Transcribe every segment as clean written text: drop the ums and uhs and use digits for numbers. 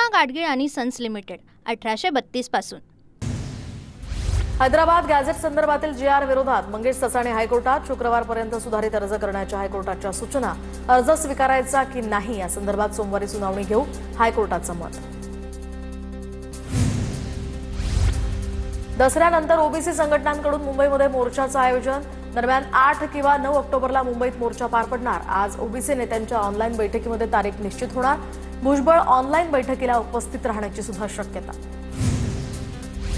कृष्णा गाडगीळ आणि sons limited 1832 पासून। Hyderabad gadget संदर्भातील जी.आर विरोधात मंगेश ससाणे हायकोर्टात शुक्रवारपर्यंत सुधारित अर्ज करण्याच्या हायकोर्टाच्या सूचना। अर्ज स्वीकारायचा की नाही या संदर्भात सोमवारी सुनावणी घेऊ, हायकोर्टाचं मत। दसऱ्यानंतर ओबीसी संघटनांकडून मुंबईमध्ये मोर्चाचं आयोजन। दरम्यान 8 किंवा 9 ऑक्टोबरला मुंबईत मोर्चा पार पडणार। आज ओबीसी नेत्यांच्या ऑनलाईन बैठकीमध्ये तारीख निश्चित होणार। भुजबळ ऑनलाईन बैठकीला उपस्थित राहण्याची सुद्धा शक्यता।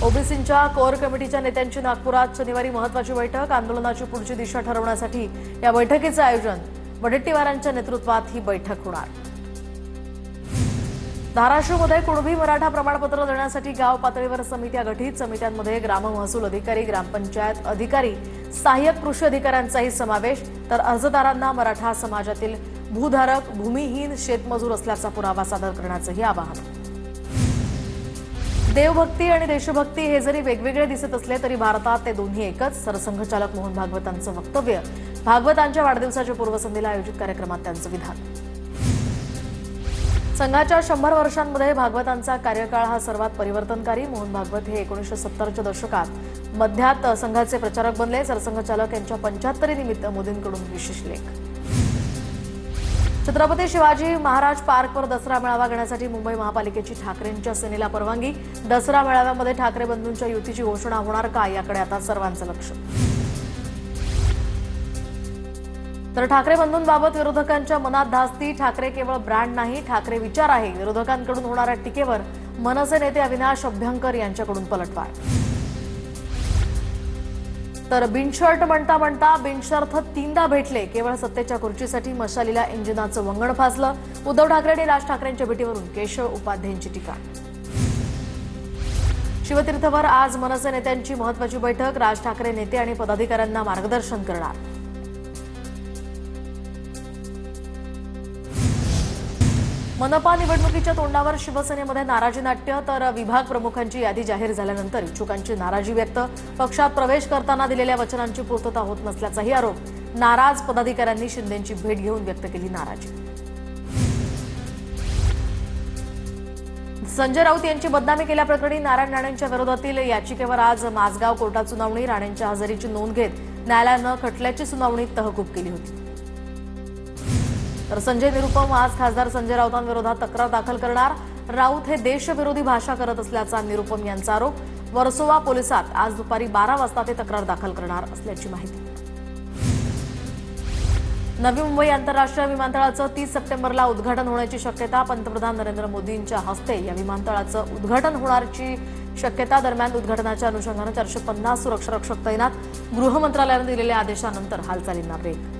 ओबीसींच्या कोर कमिटीच्या नेत्यांची नागपुरात शनिवारी महत्त्वाची बैठक। आंदोलनाची पुढची दिशा ठरवण्यासाठी या बैठकीचं आयोजन। वडेट्टीवारांच्या नेतृत्वात ही बैठक होणार। धाराशिवमध्ये कुणबी मराठा प्रमाणपत्र देण्यासाठी गाव पातळीवर समित्या गठीत। समित्यांमध्ये ग्राम महसूल अधिकारी, ग्रामपंचायत अधिकारी, सहाय्यक कृषी अधिकाऱ्यांचाही समावेश। तर अर्जदारांना मराठा समाजातील भूधारक, भूमिहीन, शेतमजूर असल्याचा पुरावा सादर करण्याचंही आवाहन। देवभक्ती आणि देशभक्ती हे जरी वेगवेगळे दिसत असले तरी भारतात ते दोन्ही एकच, सरसंघचालक मोहन भागवतांचं वक्तव्य। भागवतांच्या वाढदिवसाच्या पूर्वसंध्येला आयोजित कार्यक्रमात त्यांचं विधान। संघाच्या 100 वर्षांमध्ये भागवतांचा कार्यकाळ हा सर्वात परिवर्तनकारी। मोहन भागवत हे 1970च्या दशकात मध्यात संघाचे प्रचारक बनले। सरसंघचालक यांच्या 75 निमित्त मोदींकडून विशेष लेख। छत्रपती शिवाजी महाराज पार्कवर दसरा मेळावा घेण्यासाठी मुंबई महापालिकेची ठाकरेंच्या सेनेला परवानगी। दसरा मेळाव्यामध्ये ठाकरे बंधूंच्या युतीची घोषणा होणार का याकडे आता सर्वांचं लक्ष। तर ठाकरे बंधूंबाबत विरोधकांच्या मनात धास्ती। ठाकरे केवळ ब्रँड नाही, ठाकरे विचार आहे। विरोधकांकडून होणाऱ्या टीकेवर मनसे नेते अविनाश अभ्यंकर यांच्याकडून पलटवार। तर बिनशर्ट म्हणता म्हणता बिनशर्त 3दा भेटले। केवळ सत्तेच्या खुर्चीसाठी मशालीला इंजिनाचं वंगण फासलं। उद्धव ठाकरे आणि राज ठाकरेंच्या भेटीवरून केशव उपाध्यायांची टीका। शिवतीर्थवर आज मनसे नेत्यांची महत्त्वाची बैठक। राज ठाकरे नेते आणि पदाधिकाऱ्यांना मार्गदर्शन करणार। मनपा निवडणुकीच्या तोंडावर शिवसेनेमध्ये नाराजी नाट्य। तर विभाग प्रमुखांची यादी जाहीर झाल्यानंतर इच्छुकांची नाराजी व्यक्त। पक्षात प्रवेश करताना दिलेल्या वचनांची पूर्तता होत नसल्याचाही आरोप। नाराज पदाधिकाऱ्यांनी शिंदेंची भेट घेऊन व्यक्त केली नाराजी। संजय राऊत यांची बदनामी केल्याप्रकरणी नारायण राणेंच्या विरोधातील याचिकेवर आज माझगाव कोर्टात सुनावणी। राणेंच्या हजेरीची नोंद घेत न्यायालयानं खटल्याची सुनावणी तहकूब केली होती। तर संजय निरुपम आज खासदार संजय राऊतांविरोधात तक्रार दाखल करणार। राऊत हे देशविरोधी भाषा करत असल्याचा निरुपम यांचा आरोप। वर्सोवा पोलिसात आज दुपारी 12 वाजता ते तक्रार दाखल करणार असल्याची माहिती। नवी मुंबई आंतरराष्ट्रीय विमानतळाचं 30 सप्टेंबरला उद्घाटन होण्याची शक्यता। पंतप्रधान नरेंद्र मोदींच्या हस्ते या विमानतळाचं उद्घाटन होण्याची शक्यता। दरम्यान उद्घाटनाच्या अनुषंगानं 450 सुरक्षारक्षक तैनात। गृह मंत्रालयानं दिलेल्या आदेशानंतर हालचालींना ब्रेक।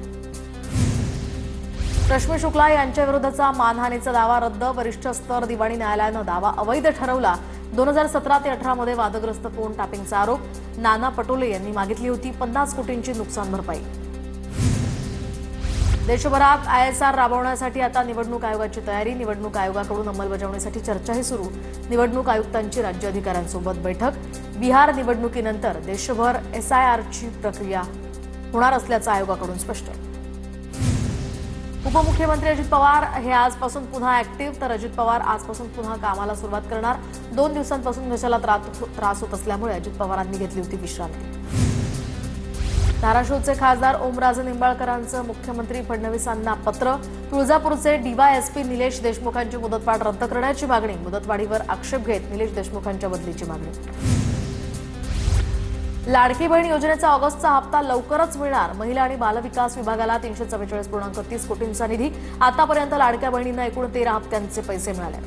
रश्मी शुक्ला यांच्या विरोधाचा मानहानीचा दावा रद्द। वरिष्ठ स्तर दिवाणी न्यायालयानं दावा अवैध ठरवला। 2017 ते 18 मध्ये वादग्रस्त फोन टॅपिंगचा आरोप। नाना पटोले यांनी मागितली होती 50 कोटींची नुकसान भरपाई। देशभरात ISR राबवण्यासाठी आता निवडणूक आयोगाची तयारी। निवडणूक आयोगाकडून अंमलबजावणीसाठी चर्चाही सुरू। निवडणूक आयुक्तांची राज्य अधिकाऱ्यांसोबत बैठक। बिहार निवडणुकीनंतर देशभर SIRची प्रक्रिया होणार असल्याचं आयोगाकडून स्पष्ट। उपमुख्यमंत्री अजित पवार हे आजपासून पुन्हा ऍक्टिव्ह। तर अजित पवार आजपासून पुन्हा कामाला सुरुवात करणार। 2 दिवसांपासून घशाला त्रास होत असल्यामुळे अजित पवारांनी घेतली होती विश्रांती। धाराशिवचे खासदार ओमराजे निंबाळकरांचं मुख्यमंत्री फडणवीसांना पत्र। तुळजापूरचे DYSP निलेश देशमुखांची मुदतवाढ रद्द करण्याची मागणी। मुदतवाढीवर आक्षेप घेत निलेश देशमुखांच्या बदलीची मागणी। लाडकी बहीण योजनेचा ऑगस्टचा हप्ता लवकरच मिळणार। महिला आणि बालविकास विभागाला 344.30 कोटींचा निधी। आतापर्यंत लाडक्या बहिणींना एकूण 13 हप्त्यांचे पैसे मिळाले।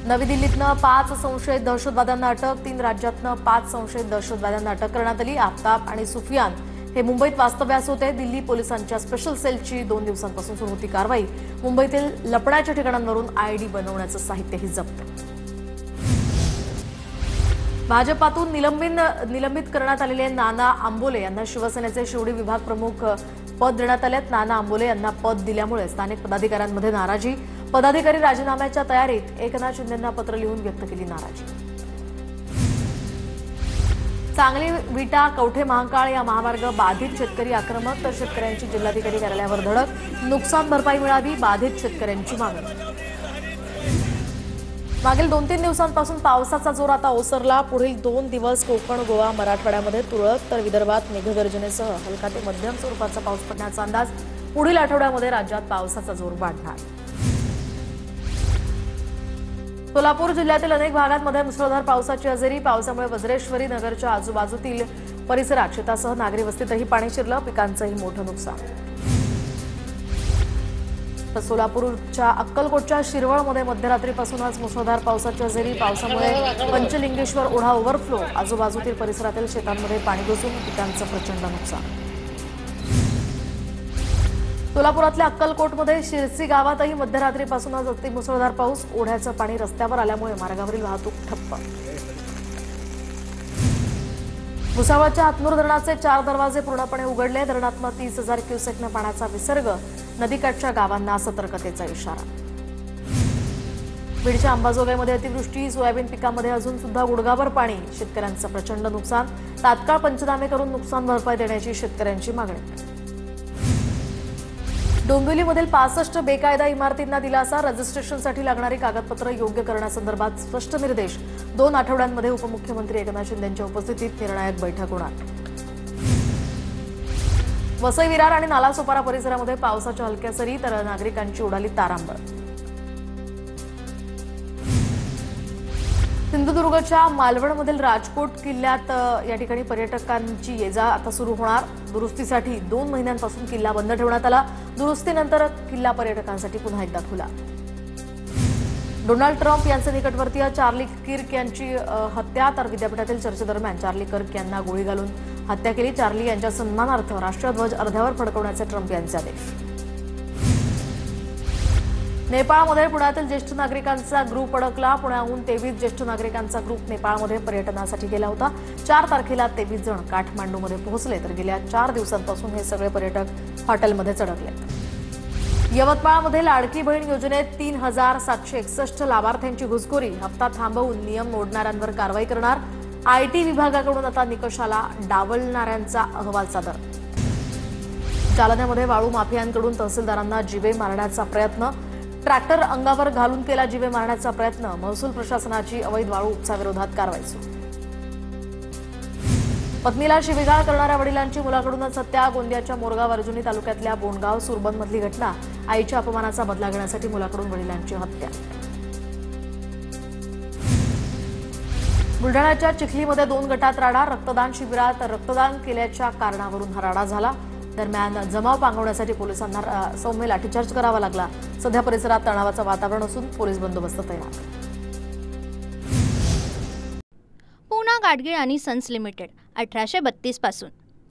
नवी दिल्लीतनं 5 संशयित दहशतवाद्यांना अटक। 3 राज्यातनं 5 संशयित दहशतवाद्यांना अटक करण्यात आली। आफ्ताब आणि सुफियान हे मुंबईत वास्तव्यास होते। दिल्ली पोलिसांच्या स्पेशल सेलची 2 दिवसांपासून सुरू होती कारवाई। मुंबईतील लपण्याच्या ठिकाणांवरून ID बनवण्याचं साहित्यही जप्त। भाजपातून निलंबित करण्यात आलेले नाना आंबोले यांना शिवसेनेचे शिवडी विभाग प्रमुख पद देण्यात आले। नाना आंबोले यांना पद दिल्यामुळे स्थानिक पदाधिकाऱ्यांमध्ये नाराजी। पदाधिकारी राजीनाम्याच्या तयारीत। एकनाथ शिंदेंना पत्र लिहून व्यक्त केली नाराजी। सांगली विटा कवठे महांकाळ या महामार्ग बाधित शेतकरी आक्रमक। तर शेतकऱ्यांची जिल्हाधिकारी कार्यालयावर धडक। नुकसान भरपाई मिळावी, बाधित शेतकऱ्यांची मागणी। मागील 2-3 दिवसांपासून पावसाचा जोर आता ओसरला. पुढील 2 दिवस कोकण, गोवा, मराठवाड्यामध्ये तुरळक तर विदर्भात मेघगर्जनेसह हलका ते मध्यम स्वरूपाचा पाऊस पडण्याचा अंदाज. पुढील आठवड्यामध्ये राज्यात पावसाचा जोर वाढणार. सोलापूर जिल्ह्यातील अनेक भागांमध्ये मुसळधार पावसाची हजेरी. पावसामुळे वज्रेश्वरी नगरच्या आजूबाजूतील परिसरात शेतासह नागरी वस्तीतही पाणी शिरलं. पिकांचंही मोठं नुकसान. तर सोलापूरच्या अक्कलकोटच्या शिरवळमध्ये मध्यरात्रीपासूनच मुसळधार पावसाची हजेरी. पावसामुळे पंचलिंगेश्वर ओढा ओव्हरफ्लो. आजूबाजूतील परिसरातील शेतांमध्ये पाणी घुसून पिकांचं प्रचंड नुकसान. सोलापुरातल्या अक्कलकोटमध्ये शिरसी गावातही मध्यरात्रीपासूनच अतिमुसळधार पाऊस. ओढ्याचं पाणी रस्त्यावर आल्यामुळे मार्गावरील वाहतूक ठप्प. भुसावळच्या हातनूर धरणाचे 4 दरवाजे पूर्णपणे उघडले. धरणातनं 30,000 क्युसेकनं पाण्याचा विसर्ग. नदीकाठच्या गावांना सतर्कतेचा इशारा. बीडच्या अंबाजोगाईमध्ये अतिवृष्टी. सोयाबीन पिकामध्ये अजून सुद्धा गुडघाभर पाणी. शेतकऱ्यांचं प्रचंड नुकसान. तात्काळ पंचनामे करून नुकसान भरपाई देण्याची शेतकऱ्यांची मागणी. डोंबिवलीमधील 65 बेकायदा इमारतींना दिलासा. रजिस्ट्रेशनसाठी लागणारी कागदपत्र योग्य करण्यासंदर्भात स्पष्ट निर्देश. 2 आठवड्यांमध्ये उपमुख्यमंत्री एकनाथ शिंदेंच्या उपस्थितीत निर्णायक बैठक होणार. वसई, विरार आणि नालासोपारा परिसरामध्ये पावसाच्या हलक्या सरी, तर नागरिकांची उडाली तारांबळ. सिंधुदुर्गच्या मालवणमधील राजकोट किल्ल्यात या ठिकाणी पर्यटकांची ये-जा आता सुरू होणार. दुरुस्तीसाठी 2 महिन्यांपासून किल्ला बंद ठेवण्यात आला. दुरुस्तीनंतर किल्ला पर्यटकांसाठी पुन्हा एकदा खुला. डोनाल्ड ट्रम्प यांचे निकटवर्तीय चार्ली किर्क यांची हत्या. तर विद्यापीठातील चर्चेदरम्यान चार्ली किर्क यांना गोळी घालून हत्या केली. चार्ली यांच्या सन्मानार्थ राष्ट्रध्वज अर्ध्यावर फडकवण्याचे ट्रम्प यांचे आदेश. नेपाळमध्ये पुण्यातील ज्येष्ठ नागरिकांचा ग्रुप अडकला. पुण्याहून 23 ज्येष्ठ नागरिकांचा ग्रुप नेपाळमध्ये पर्यटनासाठी गेला होता. 4 तारखेला 23 जण काठमांडूमध्ये पोहोचले. तर गेल्या 4 दिवसांपासून हे सगळे पर्यटक हॉटेलमध्येच अडकले. यवतमाळमध्ये लाडकी बहीण योजनेत 3,761 लाभार्थ्यांची घुसखोरी. हप्ता थांबवून नियम मोडणाऱ्यांवर कारवाई करणार. आयटी विभागाकडून आता निकषाला डावलणाऱ्यांचा अहवाल सादर. जालन्यामध्ये वाळू माफियांकडून तहसीलदारांना जीवे मारण्याचा प्रयत्न. ट्रॅक्टर अंगावर घालून केला जीवे मारण्याचा प्रयत्न. महसूल प्रशासनाची अवैध वाळू उपसाविरोधात कारवाई सुरू. पत्नीला शिवीगाळ करणाऱ्या वडिलांची मुलाकडूनच हत्या. गोंदियाच्या मोरगाव अर्जुनी तालुक्यातल्या बोंडगाव सुरबनमधली घटना. आईच्या अपमानाचा बदला घेण्यासाठी मुलाकडून वडिलांची हत्या. बुलढाण्याच्या चिखलीमध्ये 2 गटात राडा. रक्तदान शिबिरात रक्तदान केल्याच्या कारणावरून हा राडा झाला. दरम्यान जमाव पांगवण्यासाठी पोलिसांना सौम्य लाठीचार्ज करावा लागला. सध्या परिसरात तणावाचं वातावरण असून पोलीस बंदोबस्त तैनात. पूना गाडगीळ आणि सन्स लिमिटेड 1832 पासून